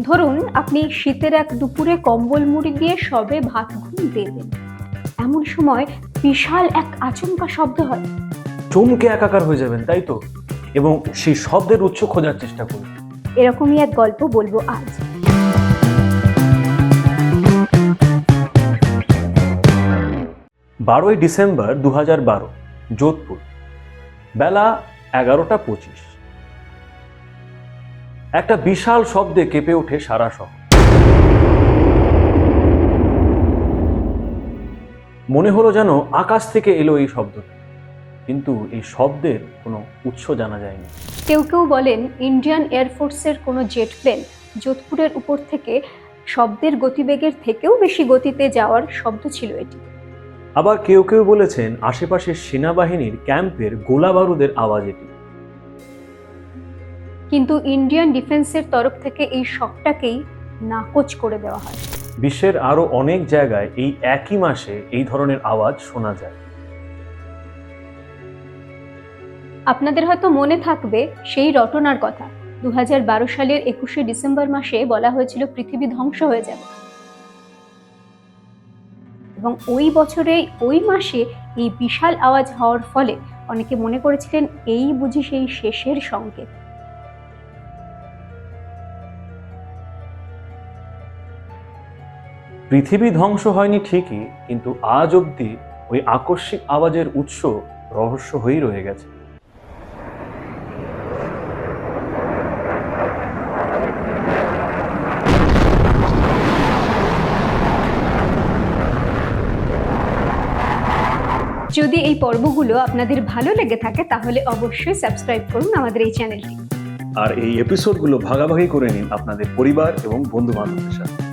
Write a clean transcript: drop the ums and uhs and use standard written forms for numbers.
ধরুন আপনি শীতের এক দুপুরে কম্বল মুড়ি দিয়ে সবে ভাত ঘুম দেবেন, এমন সময় বিশাল এক আচমকা শব্দ হয়। চমকে একাকার হয়ে যাবেন, তাই তো? এবং সেই শব্দের উৎস খোঁজার চেষ্টা করুন। এরকমই এক গল্প বলবো আজ। 12ই ডিসেম্বর 2012, যোধপুর, বেলা 11:25। একটা বিশাল শব্দে কেঁপে ওঠে সারা শহর। মনে হলো যেন আকাশ থেকে এলো এই শব্দটা, কিন্তু এই শব্দের কোনো উৎস জানা যায়নি। কেউ কেউ বলেন ইন্ডিয়ান এয়ারফোর্সের কোনো জেট প্লেন যোধপুরের উপর থেকে শব্দের গতিবেগের থেকেও বেশি গতিতে যাওয়ার শব্দ ছিল এটি। আবার কেউ কেউ বলেছেন আশেপাশের সেনাবাহিনীর ক্যাম্পের গোলা বারুদের আওয়াজ এটি। কিন্তু ইন্ডিয়ান ডিফেন্সের তরফ থেকে এই শকটাকেই নাকচ করে দেওয়া হয়। বিশ্বের আরো অনেক জায়গায় এই একই মাসে এই ধরনের আওয়াজ শোনা যায়। আপনাদের হয়তো মনে থাকবে সেই রটনার কথা। 2012 সালের 21শে ডিসেম্বর মাসে বলা হয়েছিল পৃথিবী ধ্বংস হয়ে যাবে, এবং ওই বছরে ওই মাসে এই বিশাল আওয়াজ হওয়ার ফলে অনেকে মনে করেছিলেন এই বুঝি সেই শেষের সংকেত। পৃথিবী ধ্বংস হয়নি ঠিকই, কিন্তু আজ অবধি ওই আকস্মিক আওয়াজের উৎস রহস্য হয়েই রয়ে গেছে। যদি এই পর্বগুলো আপনাদের ভালো লেগে থাকে তাহলে অবশ্যই সাবস্ক্রাইব করুন আমাদের এই চ্যানেলটি। আর এই এপিসোডগুলো ভাগাভাগি করে নিন আপনাদের পরিবার এবং বন্ধু বান্ধবদের সাথে।